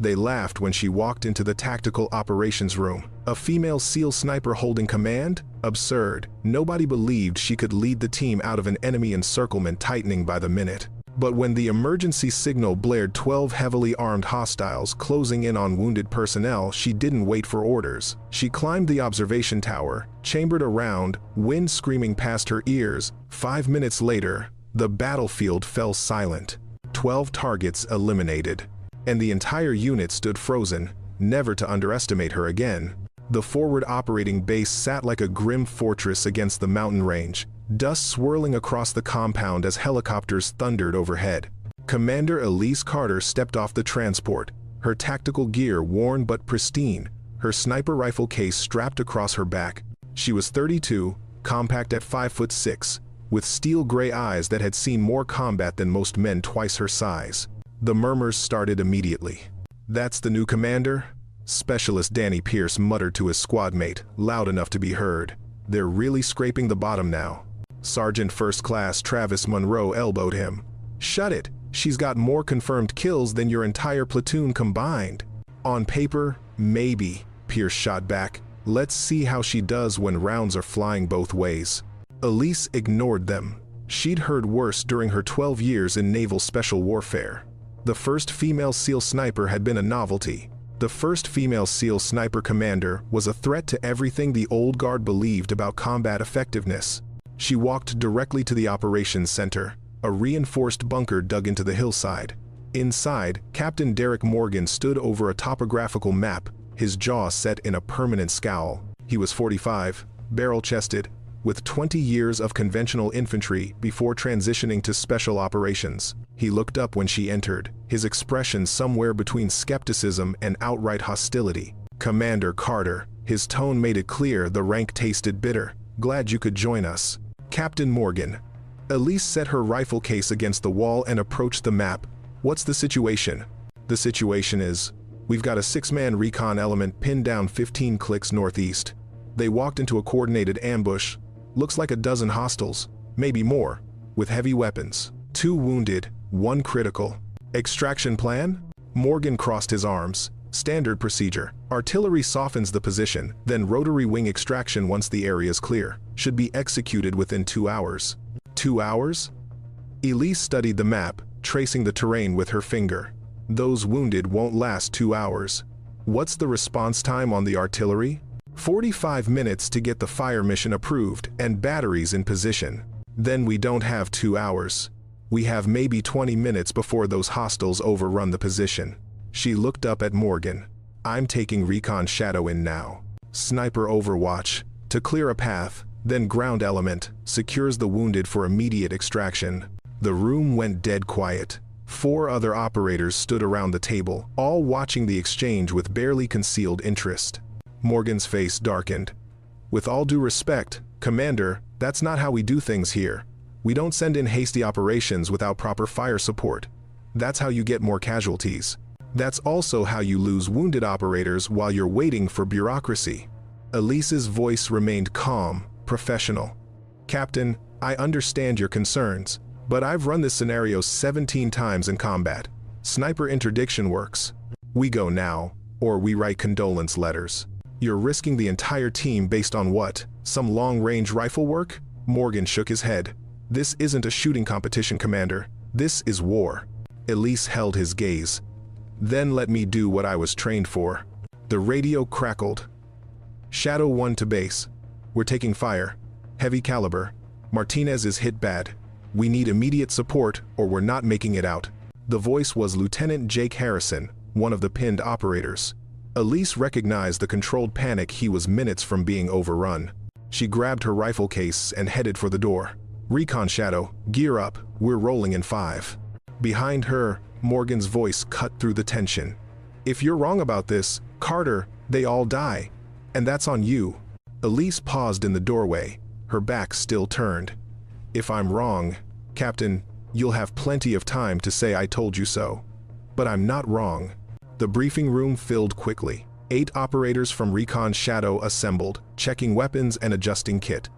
They laughed when she walked into the tactical operations room. A female SEAL sniper holding command? Absurd. Nobody believed she could lead the team out of an enemy encirclement tightening by the minute. But when the emergency signal blared, 12 heavily armed hostiles closing in on wounded personnel, she didn't wait for orders. She climbed the observation tower, chambered around, wind screaming past her ears. 5 minutes later, the battlefield fell silent. 12 targets eliminated. And the entire unit stood frozen, never to underestimate her again. The forward operating base sat like a grim fortress against the mountain range, dust swirling across the compound as helicopters thundered overhead. Commander Elise Carter stepped off the transport, her tactical gear worn but pristine, her sniper rifle case strapped across her back. She was 32, compact at 5'6", with steel gray eyes that had seen more combat than most men twice her size. The murmurs started immediately. "That's the new commander?" Specialist Danny Pierce muttered to his squad mate, loud enough to be heard. "They're really scraping the bottom now." Sergeant First Class Travis Monroe elbowed him. "Shut it. She's got more confirmed kills than your entire platoon combined." "On paper, maybe," Pierce shot back. "Let's see how she does when rounds are flying both ways." Elise ignored them. She'd heard worse during her 12 years in naval special warfare. The first female SEAL sniper had been a novelty. The first female SEAL sniper commander was a threat to everything the old guard believed about combat effectiveness. She walked directly to the operations center, a reinforced bunker dug into the hillside. Inside, Captain Derek Morgan stood over a topographical map, his jaw set in a permanent scowl. He was 45, barrel-chested, with 20 years of conventional infantry before transitioning to special operations. He looked up when she entered, his expression somewhere between skepticism and outright hostility. "Commander Carter," his tone made it clear the rank tasted bitter. "Glad you could join us." "Captain Morgan." Elise set her rifle case against the wall and approached the map. "What's the situation?" "The situation is, we've got a 6-man recon element pinned down 15 clicks northeast. They walked into a coordinated ambush. Looks like a dozen hostiles, maybe more, with heavy weapons. 2 wounded, 1 critical. Extraction plan?" Morgan crossed his arms. "Standard procedure. Artillery softens the position, then rotary wing extraction once the area's clear. Should be executed within 2 hours." 2 hours? Elise studied the map, tracing the terrain with her finger. "Those wounded won't last 2 hours. What's the response time on the artillery?" 45 minutes to get the fire mission approved and batteries in position. "Then we don't have 2 hours. We have maybe 20 minutes before those hostiles overrun the position." She looked up at Morgan. "I'm taking Recon Shadow in now. Sniper Overwatch, to clear a path, then ground element, secures the wounded for immediate extraction." The room went dead quiet. 4 other operators stood around the table, all watching the exchange with barely concealed interest. Morgan's face darkened. "With all due respect, Commander, that's not how we do things here. We don't send in hasty operations without proper fire support. That's how you get more casualties. That's also how you lose wounded operators while you're waiting for bureaucracy." Elise's voice remained calm, professional. "Captain, I understand your concerns, but I've run this scenario 17 times in combat. Sniper interdiction works. We go now, or we write condolence letters. You're risking the entire team based on what? Some long-range rifle work?" Morgan shook his head. "This isn't a shooting competition, Commander. This is war." Elise held his gaze. "Then let me do what I was trained for." The radio crackled. "Shadow 1 to base. We're taking fire. Heavy caliber. Martinez is hit bad. We need immediate support or we're not making it out." The voice was Lieutenant Jake Harrison, one of the pinned operators. Elise recognized the controlled panic. He was minutes from being overrun. She grabbed her rifle case and headed for the door. "Recon Shadow, gear up. We're rolling in 5. Behind her, Morgan's voice cut through the tension. "If you're wrong about this, Carter, they all die. And that's on you." Elise paused in the doorway, her back still turned. "If I'm wrong, Captain, you'll have plenty of time to say I told you so. But I'm not wrong." The briefing room filled quickly. 8 operators from Recon Shadow assembled, checking weapons and adjusting kit.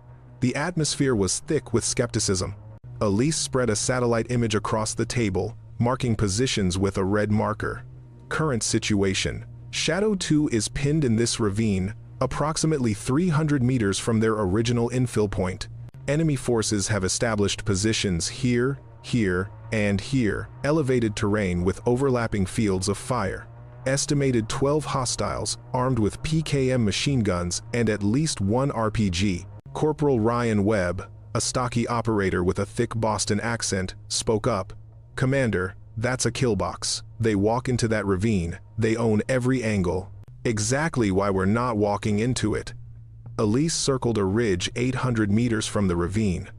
The atmosphere was thick with skepticism. Elise spread a satellite image across the table, marking positions with a red marker. Current situation. Shadow 2 is pinned in this ravine, approximately 300 meters from their original infill point. Enemy forces have established positions here, here, and here, elevated terrain with overlapping fields of fire. Estimated 12 hostiles, armed with PKM machine guns and at least one RPG. Corporal Ryan Webb, a stocky operator with a thick Boston accent, spoke up. "Commander, that's a kill box. They walk into that ravine. They own every angle. Exactly why we're not walking into it." Elise circled a ridge 800 meters from the ravine.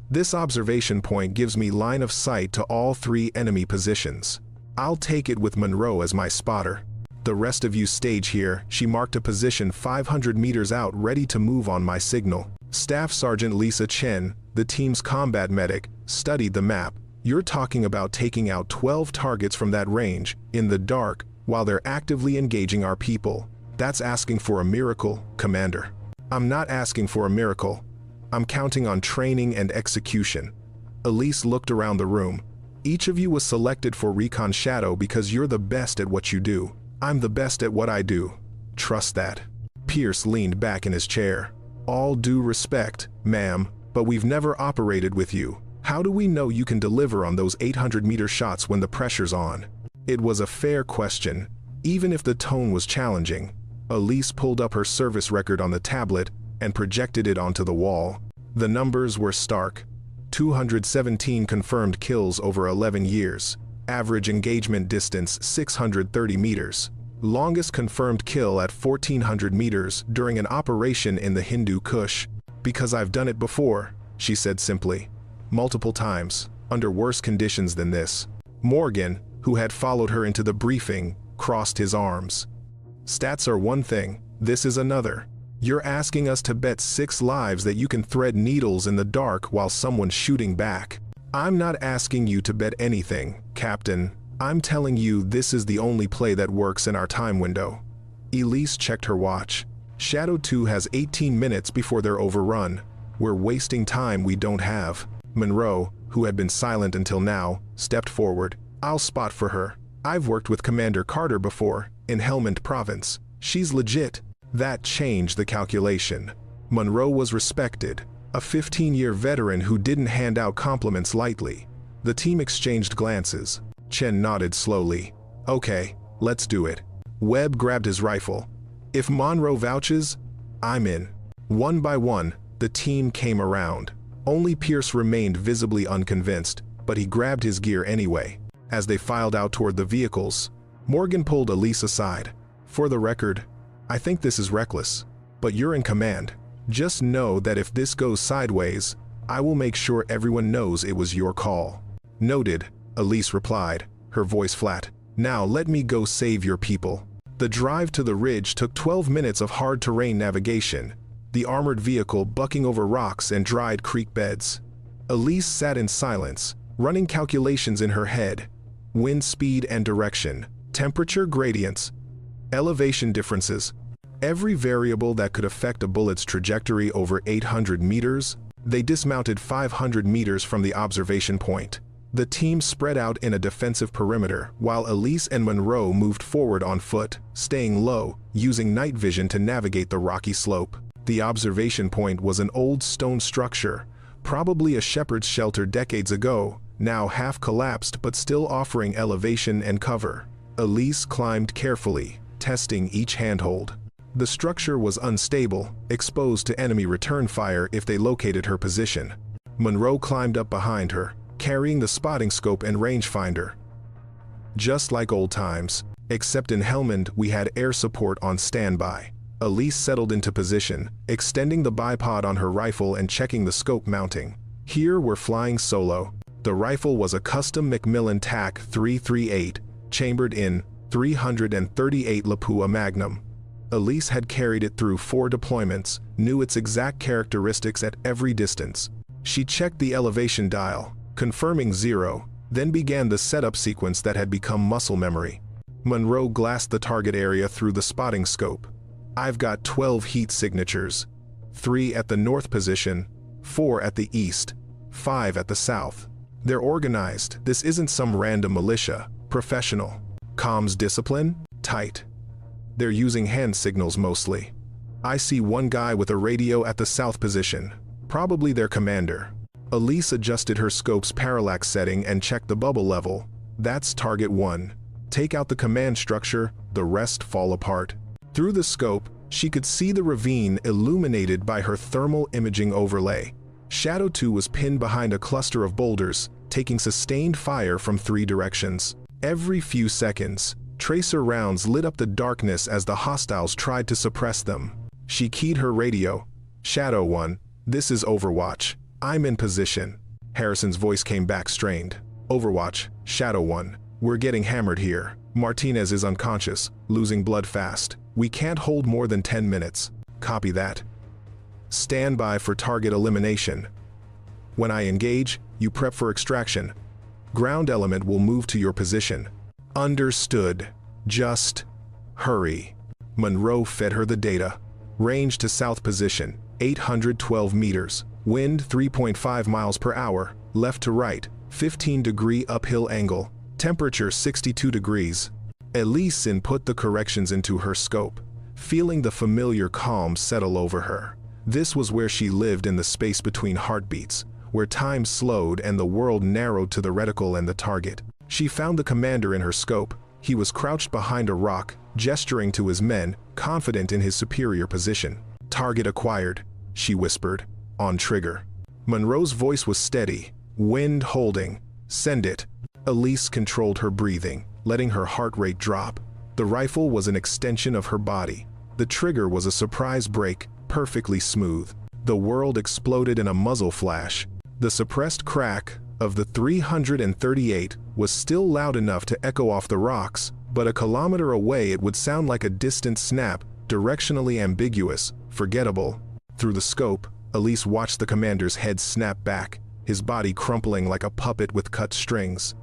"This observation point gives me line of sight to all 3 enemy positions. I'll take it with Monroe as my spotter. The rest of you stage here." She marked a position 500 meters out, ready to move on my signal. Staff Sergeant Lisa Chen, the team's combat medic, studied the map. "You're talking about taking out 12 targets from that range, in the dark, while they're actively engaging our people. That's asking for a miracle, Commander." "I'm not asking for a miracle. I'm counting on training and execution." Elise looked around the room. "Each of you was selected for Recon Shadow because you're the best at what you do. I'm the best at what I do. Trust that." Pierce leaned back in his chair. "All due respect, ma'am, but we've never operated with you. How do we know you can deliver on those 800-meter shots when the pressure's on?" It was a fair question, even if the tone was challenging. Elise pulled up her service record on the tablet and projected it onto the wall. The numbers were stark. 217 confirmed kills over 11 years. Average engagement distance 630 meters. Longest confirmed kill at 1400 meters during an operation in the Hindu Kush. "Because I've done it before," she said simply. "Multiple times, under worse conditions than this." Morgan, who had followed her into the briefing, crossed his arms. "Stats are one thing, this is another. You're asking us to bet 6 lives that you can thread needles in the dark while someone's shooting back. I'm not asking you to bet anything, Captain. I'm telling you this is the only play that works in our time window." Elise checked her watch. "Shadow 2 has 18 minutes before they're overrun. We're wasting time we don't have." Monroe, who had been silent until now, stepped forward. "I'll spot for her. I've worked with Commander Carter before, in Helmand Province. She's legit." That changed the calculation. Monroe was respected, a 15-year veteran who didn't hand out compliments lightly. The team exchanged glances. Chen nodded slowly. "Okay, let's do it." Webb grabbed his rifle. "If Monroe vouches, I'm in." One by one, the team came around. Only Pierce remained visibly unconvinced, but he grabbed his gear anyway. As they filed out toward the vehicles, Morgan pulled Elise aside. "For the record, I think this is reckless, but you're in command. Just know that if this goes sideways, I will make sure everyone knows it was your call." "Noted," Elise replied, her voice flat. "Now let me go save your people." The drive to the ridge took 12 minutes of hard terrain navigation, the armored vehicle bucking over rocks and dried creek beds. Elise sat in silence, running calculations in her head. Wind speed and direction, temperature gradients, elevation differences, every variable that could affect a bullet's trajectory over 800 meters. They dismounted 500 meters from the observation point. The team spread out in a defensive perimeter, while Elise and Monroe moved forward on foot, staying low, using night vision to navigate the rocky slope. The observation point was an old stone structure, probably a shepherd's shelter decades ago, now half collapsed but still offering elevation and cover. Elise climbed carefully, testing each handhold. The structure was unstable, exposed to enemy return fire if they located her position. Monroe climbed up behind her, carrying the spotting scope and rangefinder. Just like old times, except in Helmand we had air support on standby. Elise settled into position, extending the bipod on her rifle and checking the scope mounting. Here we're flying solo. The rifle was a custom Macmillan TAC 338, chambered in .338 Lapua Magnum. Elise had carried it through 4 deployments, knew its exact characteristics at every distance. She checked the elevation dial, confirming 0, then began the setup sequence that had become muscle memory. Monroe glassed the target area through the spotting scope. "I've got 12 heat signatures. 3 at the north position, 4 at the east, 5 at the south. They're organized. This isn't some random militia. Professional." Comms discipline? Tight. They're using hand signals mostly. I see one guy with a radio at the south position. Probably their commander. Elise adjusted her scope's parallax setting and checked the bubble level. That's target 1. Take out the command structure, the rest fall apart. Through the scope, she could see the ravine illuminated by her thermal imaging overlay. Shadow 2 was pinned behind a cluster of boulders, taking sustained fire from 3 directions. Every few seconds, tracer rounds lit up the darkness as the hostiles tried to suppress them. She keyed her radio. Shadow 1, this is Overwatch. I'm in position. Harrison's voice came back strained. Overwatch, Shadow 1. We're getting hammered here. Martinez is unconscious, losing blood fast. We can't hold more than 10 minutes. Copy that. Stand by for target elimination. When I engage, you prep for extraction. Ground element will move to your position. Understood. Just hurry. Monroe fed her the data. Range to south position, 812 meters. Wind 3.5 miles per hour, left to right, 15-degree uphill angle. Temperature 62 degrees. Elise input the corrections into her scope, feeling the familiar calm settle over her. This was where she lived, in the space between heartbeats, where time slowed and the world narrowed to the reticle and the target. She found the commander in her scope. He was crouched behind a rock, gesturing to his men, confident in his superior position. Target acquired, she whispered. On trigger. Monroe's voice was steady. Wind holding. Send it. Elise controlled her breathing, letting her heart rate drop. The rifle was an extension of her body. The trigger was a surprise break, perfectly smooth. The world exploded in a muzzle flash. The suppressed crack of the 338 was still loud enough to echo off the rocks, but a kilometer away it would sound like a distant snap, directionally ambiguous, forgettable. Through the scope, Elise watched the commander's head snap back, his body crumpling like a puppet with cut strings.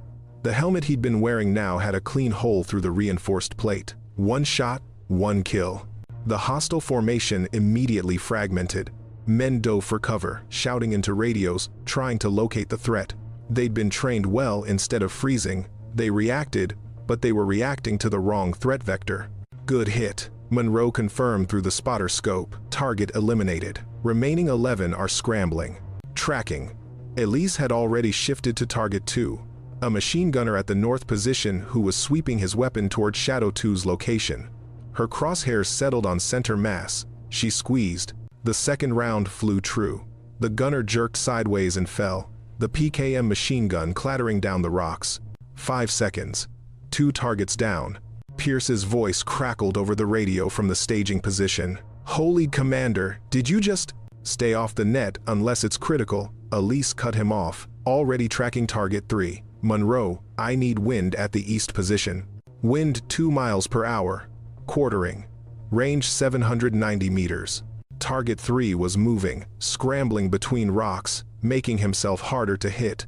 The helmet he'd been wearing now had a clean hole through the reinforced plate. 1 shot, 1 kill. The hostile formation immediately fragmented. Men dove for cover, shouting into radios, trying to locate the threat. They'd been trained well. Instead of freezing, they reacted, but they were reacting to the wrong threat vector. Good hit. Monroe confirmed through the spotter scope. Target eliminated. Remaining 11 are scrambling. Tracking. Elise had already shifted to target 2, a machine gunner at the north position who was sweeping his weapon toward Shadow 2's location. Her crosshairs settled on center mass. She squeezed. The second round flew true. The gunner jerked sideways and fell, the PKM machine gun clattering down the rocks. 5 seconds. 2 targets down. Pierce's voice crackled over the radio from the staging position. Holy Commander, did you just— Stay off the net unless it's critical. Elise cut him off, already tracking target 3. Monroe, I need wind at the east position. Wind 2 miles per hour. Quartering. Range 790 meters. Target 3 was moving, scrambling between rocks, making himself harder to hit.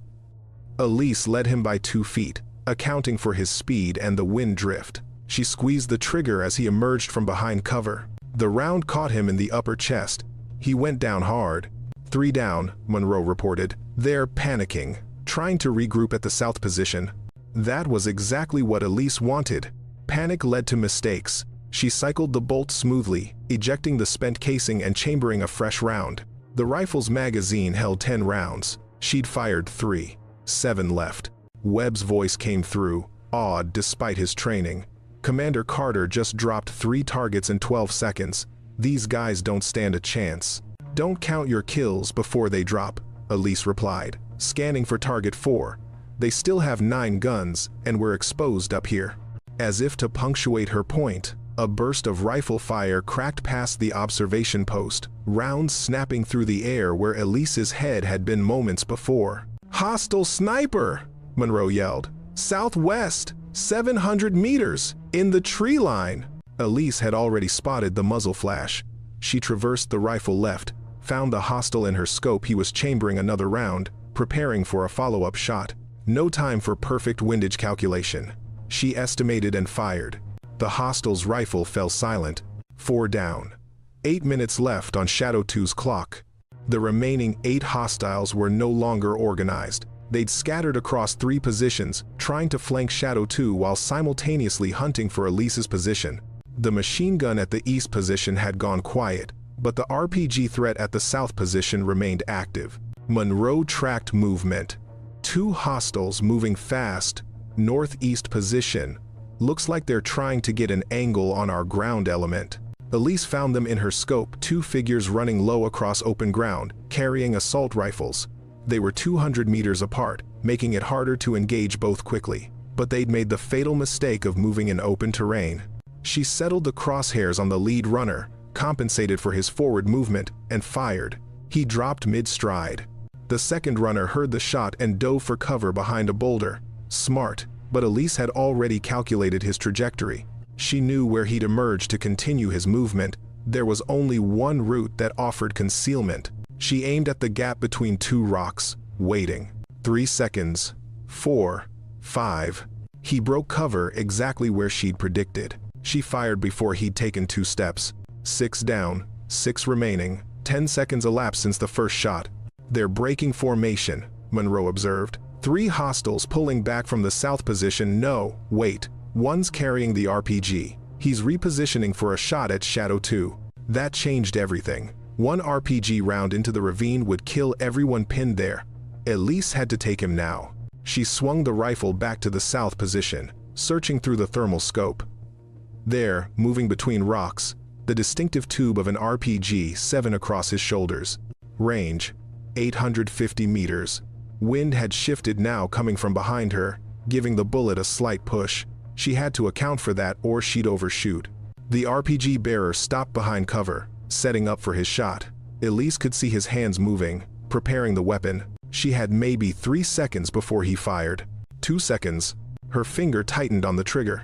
Elise led him by 2 feet, accounting for his speed and the wind drift. She squeezed the trigger as he emerged from behind cover. The round caught him in the upper chest. He went down hard. 3 down, Monroe reported. They're panicking, trying to regroup at the south position. That was exactly what Elise wanted. Panic led to mistakes. She cycled the bolt smoothly, ejecting the spent casing and chambering a fresh round. The rifle's magazine held 10 rounds. She'd fired 3. 7 left. Webb's voice came through, awed despite his training. Commander Carter just dropped 3 targets in 12 seconds. These guys don't stand a chance. Don't count your kills before they drop, Elise replied, scanning for target 4. They still have 9 guns, and we're exposed up here. As if to punctuate her point, a burst of rifle fire cracked past the observation post, rounds snapping through the air where Elise's head had been moments before. Hostile sniper! Monroe yelled. Southwest, 700 meters, in the tree line. Elise had already spotted the muzzle flash. She traversed the rifle left, found the hostile in her scope. He was chambering another round, preparing for a follow-up shot. No time for perfect windage calculation. She estimated and fired. The hostile's rifle fell silent. 4 down. 8 minutes left on Shadow 2's clock. The remaining 8 hostiles were no longer organized. They'd scattered across 3 positions, trying to flank Shadow 2 while simultaneously hunting for Elise's position. The machine gun at the east position had gone quiet, but the RPG threat at the south position remained active. Monroe tracked movement. 2 hostiles moving fast, northeast position. Looks like they're trying to get an angle on our ground element. Elise found them in her scope, 2 figures running low across open ground, carrying assault rifles. They were 200 meters apart, making it harder to engage both quickly. But they'd made the fatal mistake of moving in open terrain. She settled the crosshairs on the lead runner, compensated for his forward movement, and fired. He dropped mid-stride. The second runner heard the shot and dove for cover behind a boulder. Smart, but Elise had already calculated his trajectory. She knew where he'd emerge to continue his movement. There was only one route that offered concealment. She aimed at the gap between 2 rocks, waiting. 3 seconds. 4. 5. He broke cover exactly where she'd predicted. She fired before he'd taken 2 steps. 6 down, 6 remaining. 10 seconds elapsed since the first shot. They're breaking formation, Monroe observed. 3 hostiles pulling back from the south position. No, wait. One's carrying the RPG. He's repositioning for a shot at Shadow 2. That changed everything. 1 RPG round into the ravine would kill everyone pinned there. Elise had to take him now. She swung the rifle back to the south position, searching through the thermal scope. There, moving between rocks, the distinctive tube of an RPG-7 across his shoulders. Range, 850 meters. Wind had shifted now, coming from behind her, giving the bullet a slight push. She had to account for that or she'd overshoot. The RPG bearer stopped behind cover, setting up for his shot. Elise could see his hands moving, preparing the weapon. She had maybe 3 seconds before he fired. 2 seconds. Her finger tightened on the trigger.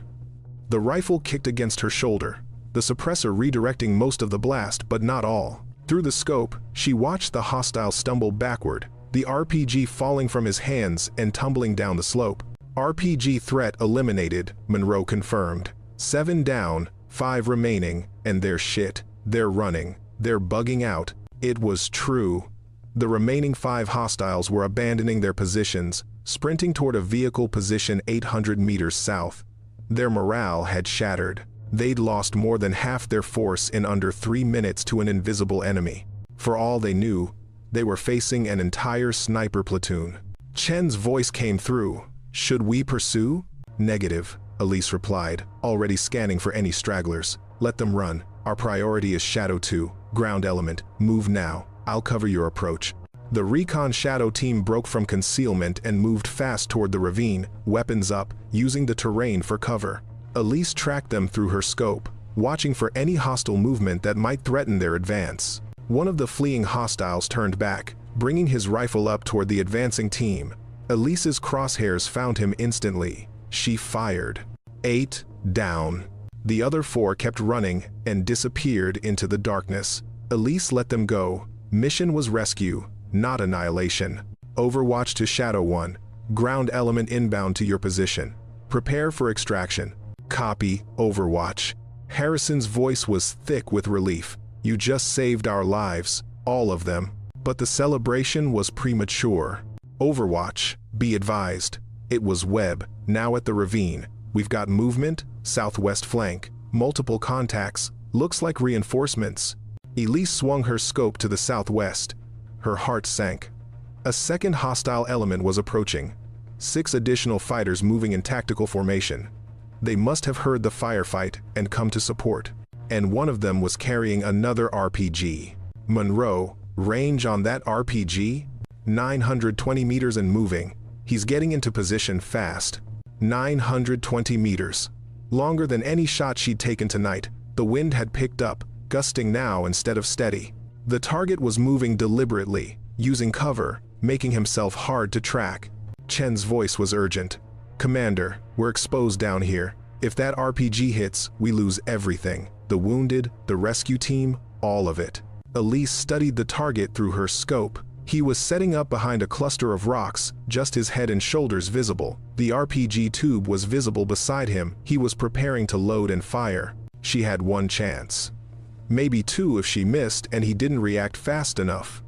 The rifle kicked against her shoulder, the suppressor redirecting most of the blast, but not all. Through the scope, she watched the hostile stumble backward, the RPG falling from his hands and tumbling down the slope. RPG threat eliminated, Monroe confirmed. 7 down, 5 remaining, and they're shit. They're running. They're bugging out. It was true. The remaining 5 hostiles were abandoning their positions, sprinting toward a vehicle position 800 meters south. Their morale had shattered. They'd lost more than half their force in under 3 minutes to an invisible enemy. For all they knew, they were facing an entire sniper platoon. Chen's voice came through. Should we pursue? Negative, Elise replied, already scanning for any stragglers. Let them run. Our priority is Shadow 2, ground element. Move now. I'll cover your approach. The recon Shadow team broke from concealment and moved fast toward the ravine, weapons up, using the terrain for cover. Elise tracked them through her scope, watching for any hostile movement that might threaten their advance. One of the fleeing hostiles turned back, bringing his rifle up toward the advancing team. Elise's crosshairs found him instantly. She fired. 8 down. The other 4 kept running and disappeared into the darkness. Elise let them go. Mission was rescue, not annihilation. Overwatch to Shadow 1. Ground element inbound to your position. Prepare for extraction. Copy, Overwatch. Harrison's voice was thick with relief. You just saved our lives, all of them. But the celebration was premature. Overwatch, be advised. It was Webb, now at the ravine. We've got movement, southwest flank, multiple contacts, looks like reinforcements. Elise swung her scope to the southwest. Her heart sank. A second hostile element was approaching. 6 additional fighters moving in tactical formation. They must have heard the firefight and come to support. And one of them was carrying another RPG. Monroe, range on that RPG? 920 meters and moving. He's getting into position fast. 920 meters. Longer than any shot she'd taken tonight. The wind had picked up, gusting now instead of steady. The target was moving deliberately, using cover, making himself hard to track. Chen's voice was urgent. Commander, we're exposed down here. If that RPG hits, we lose everything. The wounded, the rescue team, all of it. Elise studied the target through her scope. He was setting up behind a cluster of rocks, just his head and shoulders visible. The RPG tube was visible beside him. He was preparing to load and fire. She had 1 chance. Maybe 2 if she missed and he didn't react fast enough.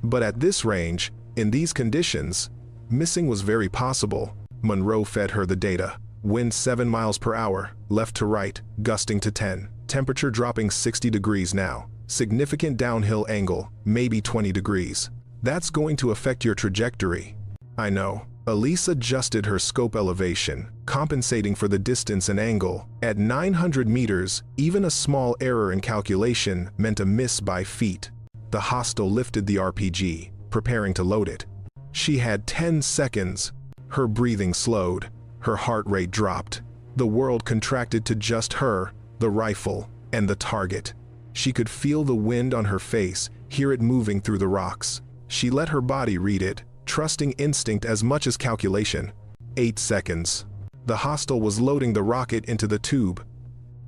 But at this range, in these conditions, Missing was very possible. Monroe fed her the data. Wind 7 miles per hour, left to right, gusting to 10. Temperature dropping 60 degrees now. Significant downhill angle, maybe 20 degrees. That's going to affect your trajectory. I know. Elise adjusted her scope elevation, compensating for the distance and angle. At 900 meters, even a small error in calculation meant a miss by feet. The hostile lifted the RPG, preparing to load it. She had 10 seconds. Her breathing slowed. Her heart rate dropped. The world contracted to just her, the rifle, and the target. She could feel the wind on her face, hear it moving through the rocks. She let her body read it, trusting instinct as much as calculation. 8 seconds. The hostile was loading the rocket into the tube.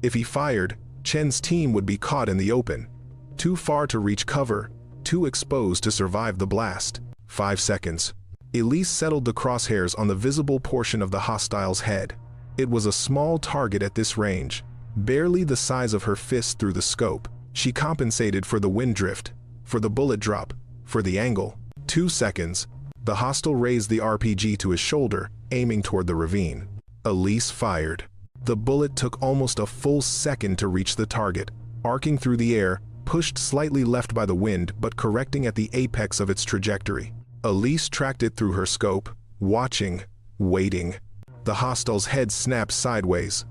If he fired, Chen's team would be caught in the open. Too far to reach cover, too exposed to survive the blast. 5 seconds. Elise settled the crosshairs on the visible portion of the hostile's head. It was a small target at this range, barely the size of her fist through the scope. She compensated for the wind drift, for the bullet drop, for the angle. 2 seconds. The hostile raised the RPG to his shoulder, aiming toward the ravine. Elise fired. The bullet took almost a full second to reach the target, arcing through the air, pushed slightly left by the wind but correcting at the apex of its trajectory. Elise tracked it through her scope, watching, waiting. The hostile's head snapped sideways.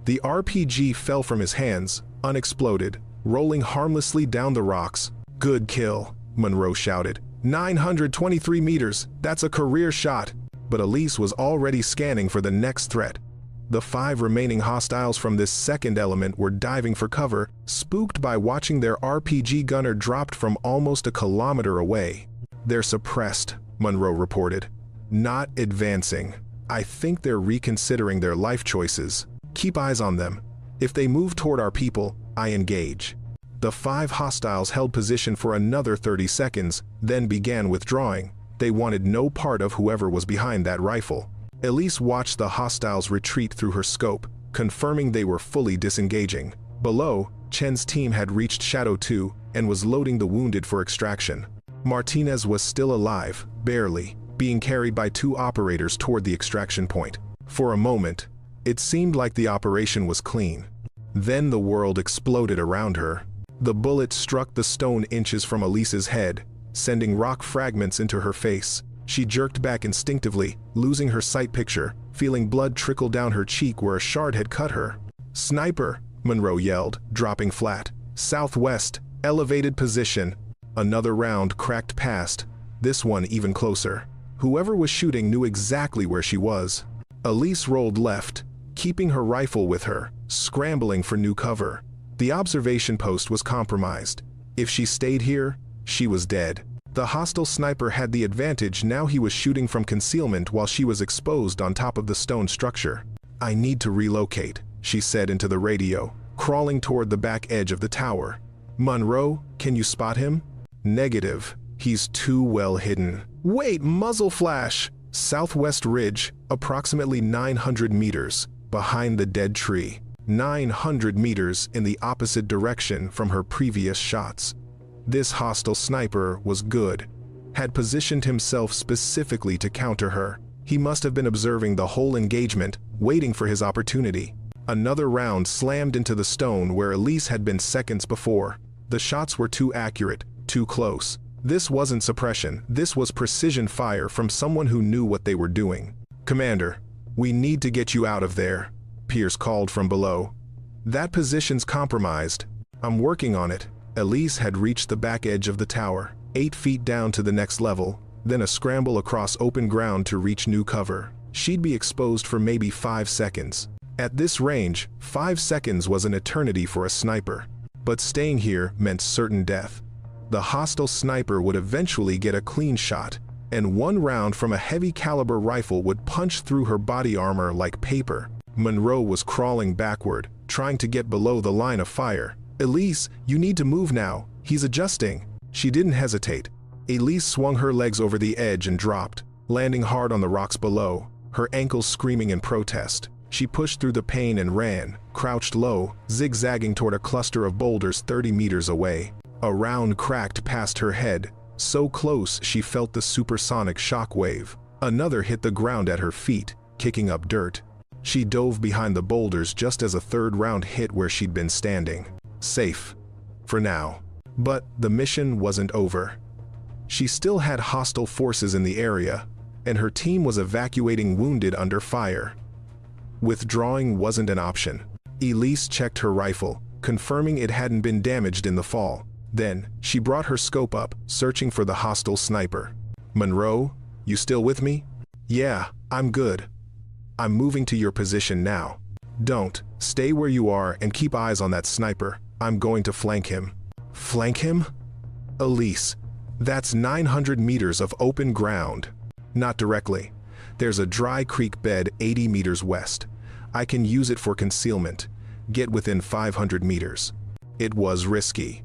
The RPG fell from his hands, unexploded, rolling harmlessly down the rocks. "Good kill," Monroe shouted. 923 meters, that's a career shot. But Elise was already scanning for the next threat. The 5 remaining hostiles from this second element were diving for cover, spooked by watching their RPG gunner dropped from almost a kilometer away. "They're suppressed," Monroe reported. "Not advancing. I think they're reconsidering their life choices. Keep eyes on them. If they move toward our people, I engage." The 5 hostiles held position for another 30 seconds, then began withdrawing. They wanted no part of whoever was behind that rifle. Elise watched the hostiles retreat through her scope, confirming they were fully disengaging. Below, Chen's team had reached Shadow 2 and was loading the wounded for extraction. Martinez was still alive, barely, being carried by 2 operators toward the extraction point. For a moment, it seemed like the operation was clean. Then the world exploded around her. The bullet struck the stone inches from Elise's head, sending rock fragments into her face. She jerked back instinctively, losing her sight picture, feeling blood trickle down her cheek where a shard had cut her. "Sniper!" Monroe yelled, dropping flat. "Southwest, elevated position." Another round cracked past, this one even closer. Whoever was shooting knew exactly where she was. Elise rolled left, keeping her rifle with her, scrambling for new cover. The observation post was compromised. If she stayed here, she was dead. The hostile sniper had the advantage. Now he was shooting from concealment while she was exposed on top of the stone structure. "I need to relocate," she said into the radio, crawling toward the back edge of the tower. "Monroe, can you spot him?" "Negative. He's too well hidden." "Wait, muzzle flash!" Southwest ridge, approximately 900 meters, behind the dead tree. 900 meters in the opposite direction from her previous shots. This hostile sniper was good, had positioned himself specifically to counter her. He must have been observing the whole engagement, waiting for his opportunity. Another round slammed into the stone where Elise had been seconds before. The shots were too accurate, too close. This wasn't suppression, this was precision fire from someone who knew what they were doing. "Commander, we need to get you out of there," Pierce called from below. "That position's compromised." "I'm working on it." Elise had reached the back edge of the tower, 8 feet down to the next level, then a scramble across open ground to reach new cover. She'd be exposed for maybe 5 seconds. At this range, 5 seconds was an eternity for a sniper. But staying here meant certain death. The hostile sniper would eventually get a clean shot, and one round from a heavy caliber rifle would punch through her body armor like paper. Monroe was crawling backward, trying to get below the line of fire. "Elise, you need to move now. He's adjusting." She didn't hesitate. Elise swung her legs over the edge and dropped, landing hard on the rocks below, her ankles screaming in protest. She pushed through the pain and ran, crouched low, zigzagging toward a cluster of boulders 30 meters away. A round cracked past her head, so close she felt the supersonic shock wave. Another hit the ground at her feet, kicking up dirt. She dove behind the boulders just as a third round hit where she'd been standing. Safe. For now. But the mission wasn't over. She still had hostile forces in the area, and her team was evacuating wounded under fire. Withdrawing wasn't an option. Elise checked her rifle, confirming it hadn't been damaged in the fall. Then, she brought her scope up, searching for the hostile sniper. "Monroe, you still with me?" "Yeah, I'm good. I'm moving to your position now." "Don't. Stay where you are and keep eyes on that sniper. I'm going to flank him." "Flank him?" "Elise, that's 900 meters of open ground." "Not directly. There's a dry creek bed 80 meters west. I can use it for concealment. Get within 500 meters." It was risky.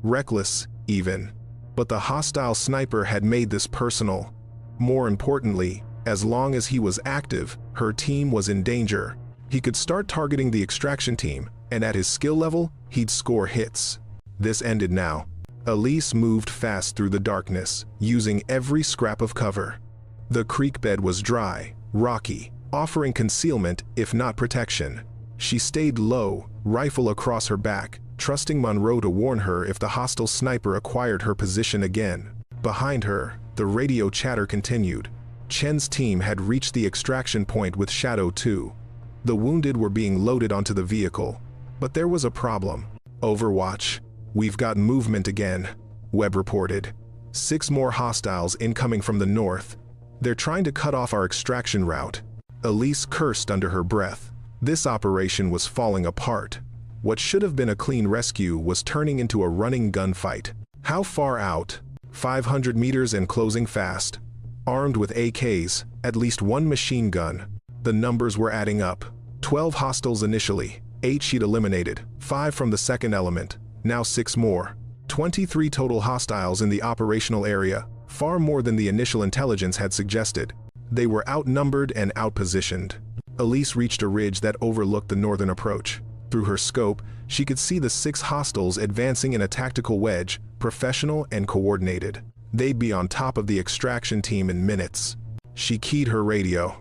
Reckless, even. But the hostile sniper had made this personal. More importantly, as long as he was active, her team was in danger. He could start targeting the extraction team, and at his skill level, he'd score hits. This ended now. Elise moved fast through the darkness, using every scrap of cover. The creek bed was dry, rocky, offering concealment if not protection. She stayed low, rifle across her back, trusting Monroe to warn her if the hostile sniper acquired her position again. Behind her, the radio chatter continued. Chen's team had reached the extraction point with Shadow 2. The wounded were being loaded onto the vehicle. But there was a problem. "Overwatch, we've got movement again," Webb reported. 6 more hostiles incoming from the north. "They're trying to cut off our extraction route." Elise cursed under her breath. This operation was falling apart. What should have been a clean rescue was turning into a running gunfight. How far out? 500 meters and closing fast. Armed with AKs, at least 1 machine gun. The numbers were adding up. 12 hostiles initially, 8 she'd eliminated, 5 from the second element, now 6 more. 23 total hostiles in the operational area, far more than the initial intelligence had suggested. They were outnumbered and outpositioned. Elise reached a ridge that overlooked the northern approach. Through her scope, she could see the 6 hostiles advancing in a tactical wedge, professional and coordinated. They'd be on top of the extraction team in minutes. She keyed her radio.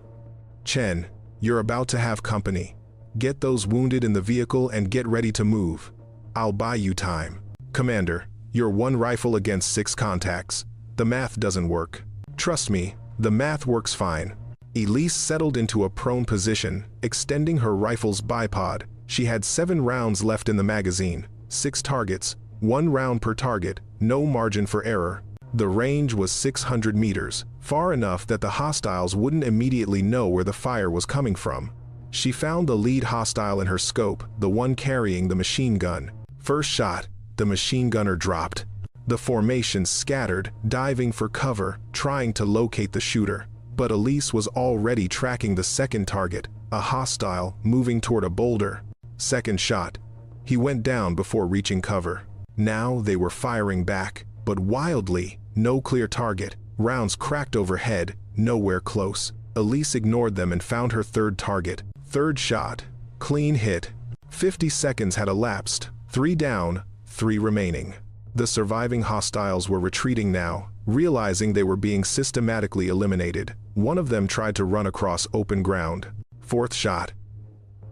"Chen, you're about to have company. Get those wounded in the vehicle and get ready to move. I'll buy you time." "Commander, you're 1 rifle against 6 contacts. The math doesn't work." "Trust me, the math works fine." Elise settled into a prone position, extending her rifle's bipod. She had 7 rounds left in the magazine, 6 targets, 1 round per target, no margin for error. The range was 600 meters, far enough that the hostiles wouldn't immediately know where the fire was coming from. She found the lead hostile in her scope, the one carrying the machine gun. First shot, the machine gunner dropped. The formation scattered, diving for cover, trying to locate the shooter. But Elise was already tracking the second target, a hostile moving toward a boulder. Second shot. He went down before reaching cover. Now they were firing back, but wildly, no clear target. Rounds cracked overhead, nowhere close. Elise ignored them and found her third target. Third shot. Clean hit. 50 seconds had elapsed. 3 down, 3 remaining. The surviving hostiles were retreating now, realizing they were being systematically eliminated. One of them tried to run across open ground. Fourth shot.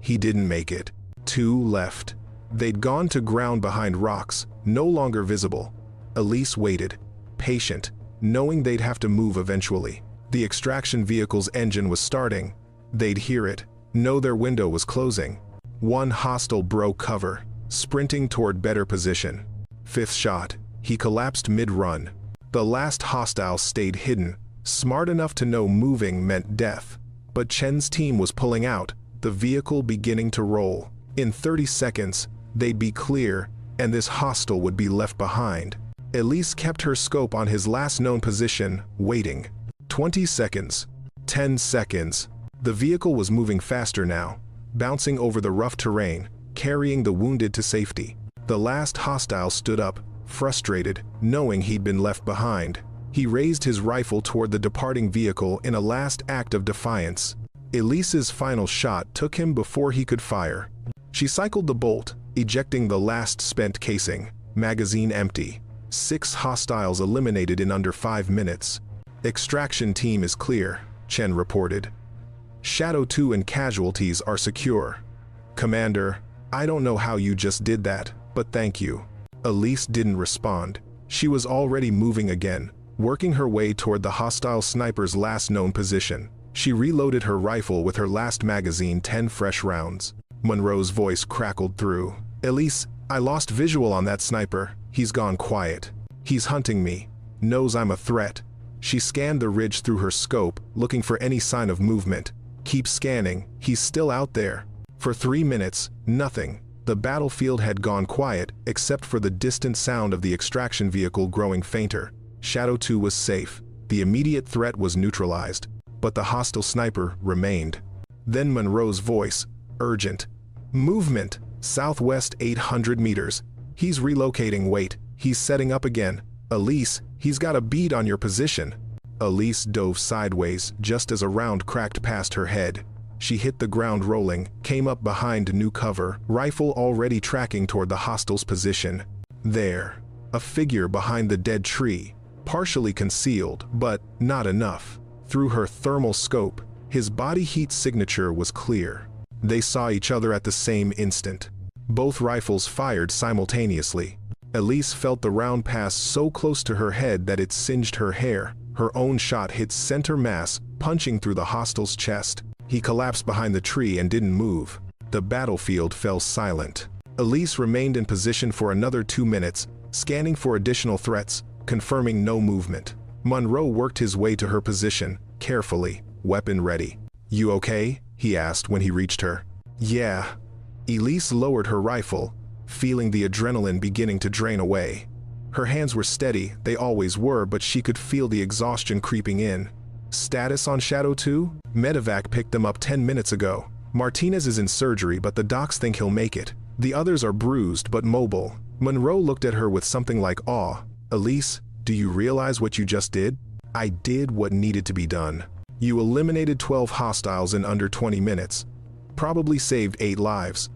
He didn't make it. 2 left. They'd gone to ground behind rocks, no longer visible. Elise waited, patient, knowing they'd have to move eventually. The extraction vehicle's engine was starting. They'd hear it, know their window was closing. One hostile broke cover, sprinting toward better position. Fifth shot. He collapsed mid-run. The last hostile stayed hidden, smart enough to know moving meant death. But Chen's team was pulling out, the vehicle beginning to roll. In 30 seconds, they'd be clear, and this hostile would be left behind. Elise kept her scope on his last known position, waiting. 20 seconds. 10 seconds. The vehicle was moving faster now, bouncing over the rough terrain, carrying the wounded to safety. The last hostile stood up, frustrated, knowing he'd been left behind. He raised his rifle toward the departing vehicle in a last act of defiance. Elise's final shot took him before he could fire. She cycled the bolt, ejecting the last spent casing, magazine empty. 6 hostiles eliminated in under 5 minutes. Extraction team is clear, Chen reported. Shadow 2 and casualties are secure. Commander, I don't know how you just did that, but thank you. Elise didn't respond. She was already moving again, working her way toward the hostile sniper's last known position. She reloaded her rifle with her last magazine, 10 fresh rounds. Monroe's voice crackled through. Elise, I lost visual on that sniper. He's gone quiet. He's hunting me. Knows I'm a threat. She scanned the ridge through her scope, looking for any sign of movement. Keep scanning. He's still out there. For 3 minutes, nothing. The battlefield had gone quiet, except for the distant sound of the extraction vehicle growing fainter. Shadow 2 was safe. The immediate threat was neutralized, but the hostile sniper remained. Then Monroe's voice, urgent. Movement, southwest 800 meters. He's relocating, wait, he's setting up again. Elise, he's got a bead on your position. Elise dove sideways just as a round cracked past her head. She hit the ground rolling, came up behind new cover, rifle already tracking toward the hostile's position. There, a figure behind the dead tree, partially concealed, but not enough. Through her thermal scope, his body heat signature was clear. They saw each other at the same instant. Both rifles fired simultaneously. Elise felt the round pass so close to her head that it singed her hair. Her own shot hit center mass, punching through the hostile's chest. He collapsed behind the tree and didn't move. The battlefield fell silent. Elise remained in position for another 2 minutes, scanning for additional threats, confirming no movement. Monroe worked his way to her position, carefully, weapon ready. You okay? He asked when he reached her. Yeah. Elise lowered her rifle, feeling the adrenaline beginning to drain away. Her hands were steady, they always were, but she could feel the exhaustion creeping in. Status on Shadow 2? Medevac picked them up 10 minutes ago. Martinez is in surgery, but the docs think he'll make it. The others are bruised but mobile. Monroe looked at her with something like awe. Elise, do you realize what you just did? I did what needed to be done. You eliminated 12 hostiles in under 20 minutes. Probably saved 8 lives.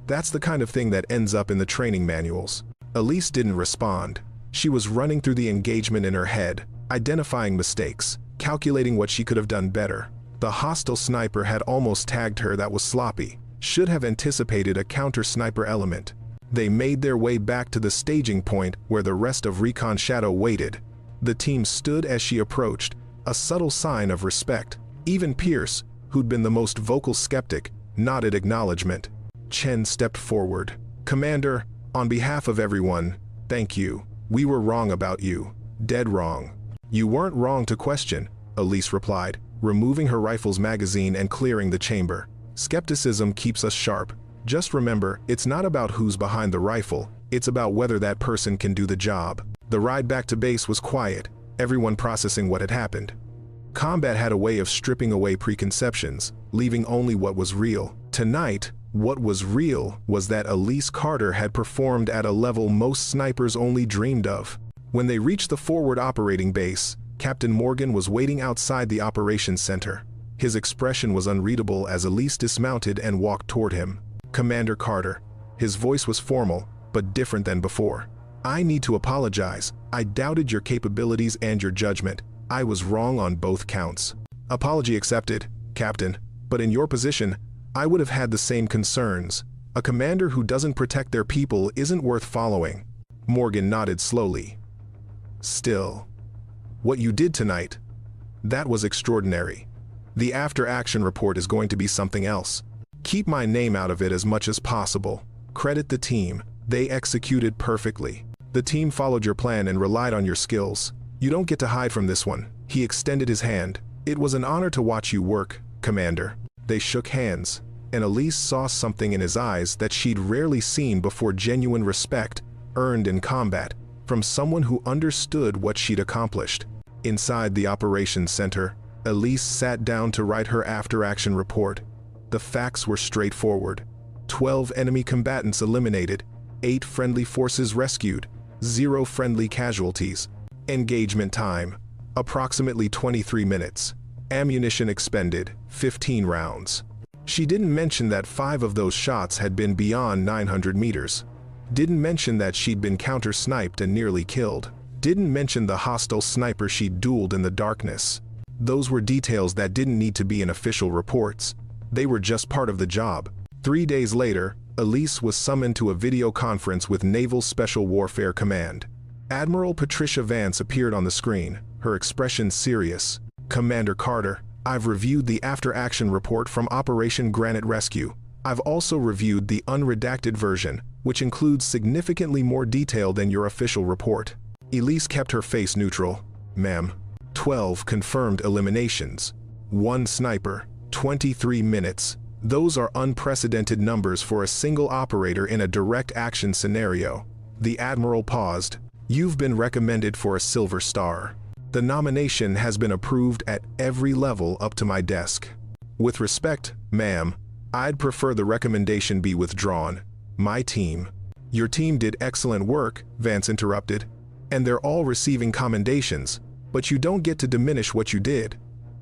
That's the kind of thing that ends up in the training manuals. Elise didn't respond. She was running through the engagement in her head, identifying mistakes, calculating what she could have done better. The hostile sniper had almost tagged her. That was sloppy. Should have anticipated a counter-sniper element. They made their way back to the staging point where the rest of Recon Shadow waited. The team stood as she approached, a subtle sign of respect. Even Pierce, who'd been the most vocal skeptic, nodded acknowledgement. Chen stepped forward. Commander, on behalf of everyone, thank you. We were wrong about you. Dead wrong. You weren't wrong to question, Elise replied, removing her rifle's magazine and clearing the chamber. Skepticism keeps us sharp. Just remember, it's not about who's behind the rifle, it's about whether that person can do the job. The ride back to base was quiet, everyone processing what had happened. Combat had a way of stripping away preconceptions, leaving only what was real. Tonight, what was real was that Elise Carter had performed at a level most snipers only dreamed of. When they reached the forward operating base, Captain Morgan was waiting outside the operations center. His expression was unreadable as Elise dismounted and walked toward him. Commander Carter. His voice was formal, but different than before. I need to apologize. I doubted your capabilities and your judgment. I was wrong on both counts. Apology accepted, Captain, but in your position, I would have had the same concerns. A commander who doesn't protect their people isn't worth following. Morgan nodded slowly. Still, what you did tonight, that was extraordinary. The after-action report is going to be something else. Keep my name out of it as much as possible. Credit the team. They executed perfectly. The team followed your plan and relied on your skills. You don't get to hide from this one. He extended his hand. It was an honor to watch you work, Commander. They shook hands, and Elise saw something in his eyes that she'd rarely seen before: genuine respect, earned in combat, from someone who understood what she'd accomplished. Inside the operations center, Elise sat down to write her after-action report. The facts were straightforward. 12 enemy combatants eliminated, 8 friendly forces rescued, 0 friendly casualties. Engagement time, approximately 23 minutes. Ammunition expended, 15 rounds. She didn't mention that 5 of those shots had been beyond 900 meters. Didn't mention that she'd been counter-sniped and nearly killed. Didn't mention the hostile sniper she dueled in the darkness. Those were details that didn't need to be in official reports. They were just part of the job. 3 days later, Elise was summoned to a video conference with Naval Special Warfare Command. Admiral Patricia Vance appeared on the screen, her expression serious. "Commander Carter, I've reviewed the after-action report from Operation Granite Rescue. I've also reviewed the unredacted version, which includes significantly more detail than your official report." Elise kept her face neutral. "Ma'am, 12 confirmed eliminations. 1 sniper, 23 minutes. Those are unprecedented numbers for a single operator in a direct action scenario." The Admiral paused. "You've been recommended for a Silver Star. The nomination has been approved at every level up to my desk. With respect, ma'am, I'd prefer the recommendation be withdrawn. My team." "Your team did excellent work," Vance interrupted, "and they're all receiving commendations, but you don't get to diminish what you did.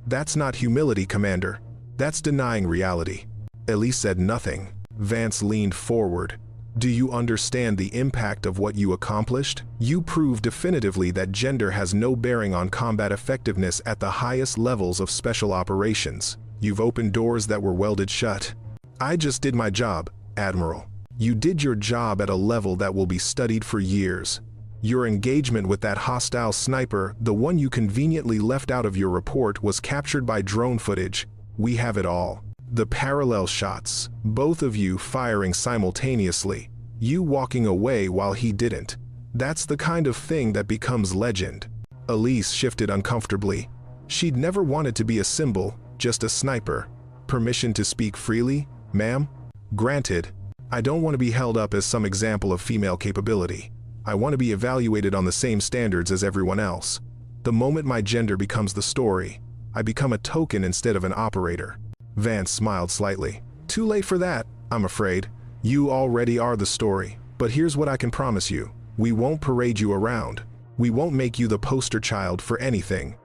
That's not humility, Commander. That's denying reality." Elise said nothing. Vance leaned forward. "Do you understand the impact of what you accomplished? You proved definitively that gender has no bearing on combat effectiveness at the highest levels of special operations. You've opened doors that were welded shut." "I just did my job, Admiral." "You did your job at a level that will be studied for years. Your engagement with that hostile sniper, the one you conveniently left out of your report, was captured by drone footage. We have it all. The parallel shots, both of you firing simultaneously, you walking away while he didn't. That's the kind of thing that becomes legend." Elise shifted uncomfortably. She'd never wanted to be a symbol, just a sniper. "Permission to speak freely, ma'am?" "Granted. I don't want to be held up as some example of female capability. I want to be evaluated on the same standards as everyone else. The moment my gender becomes the story, I become a token instead of an operator." Vance smiled slightly. "Too late for that, I'm afraid. You already are the story. But here's what I can promise you. We won't parade you around. We won't make you the poster child for anything.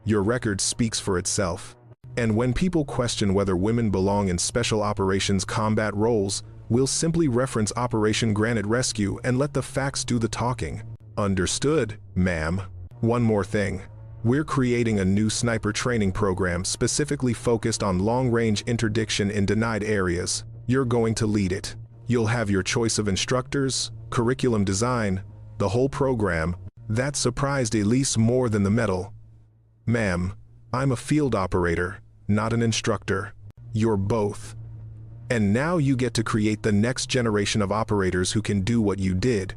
Your record speaks for itself. And when people question whether women belong in special operations combat roles, we'll simply reference Operation Granite Rescue and let the facts do the talking." "Understood, ma'am. One more thing. We're creating a new sniper training program specifically focused on long-range interdiction in denied areas. You're going to lead it. You'll have your choice of instructors, curriculum design, the whole program." That surprised Elise more than the medal. "Ma'am, I'm a field operator, not an instructor. You're both. And now you get to create the next generation of operators who can do what you did.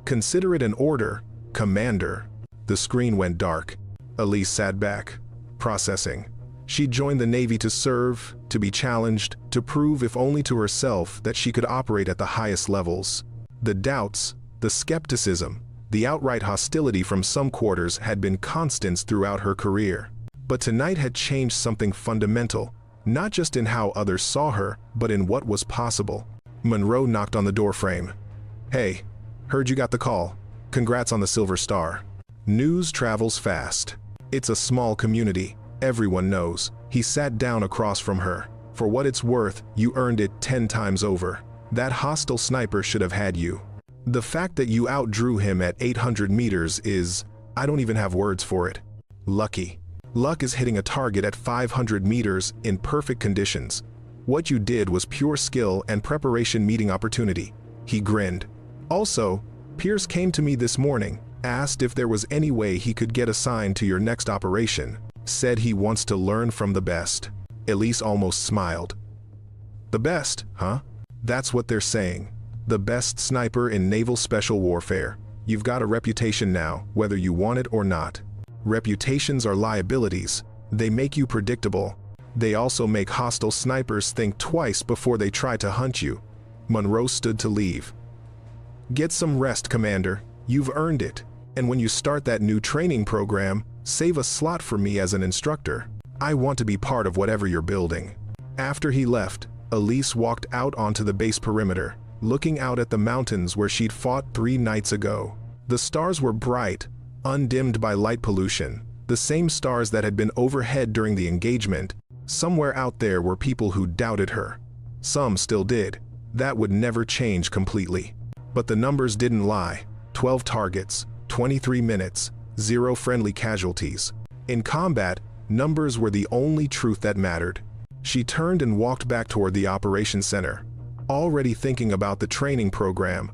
Consider it an order, Commander." The screen went dark. Elise sat back, processing. She joined the Navy to serve, to be challenged, to prove, if only to herself, that she could operate at the highest levels. The doubts, the skepticism, the outright hostility from some quarters had been constants throughout her career. But tonight had changed something fundamental, not just in how others saw her, but in what was possible. Monroe knocked on the doorframe. "Hey, heard you got the call. Congrats on the Silver Star." News travels fast. It's a small community. Everyone knows. He sat down across from her. "For what it's worth, you earned it 10 times over. That hostile sniper should have had you. The fact that you outdrew him at 800 meters is, I don't even have words for it. Lucky. Luck is hitting a target at 500 meters in perfect conditions. What you did was pure skill and preparation meeting opportunity." He grinned. "Also, Pierce came to me this morning, asked if there was any way he could get assigned to your next operation. Said he wants to learn from the best." Elise almost smiled. "The best, huh?" "That's what they're saying. The best sniper in naval special warfare. You've got a reputation now, whether you want it or not. Reputations are liabilities. They make you predictable. They also make hostile snipers think twice before they try to hunt you." Monroe stood to leave. "Get some rest, Commander. You've earned it. And when you start that new training program, save a slot for me as an instructor. I want to be part of whatever you're building." After he left, Elise walked out onto the base perimeter, looking out at the mountains where she'd fought 3 nights ago. The stars were bright, undimmed by light pollution, the same stars that had been overhead during the engagement. Somewhere out there were people who doubted her. Some still did. That would never change completely. But the numbers didn't lie. 12 targets, 23 minutes, 0 friendly casualties. In combat, numbers were the only truth that mattered. She turned and walked back toward the operations center, already thinking about the training program.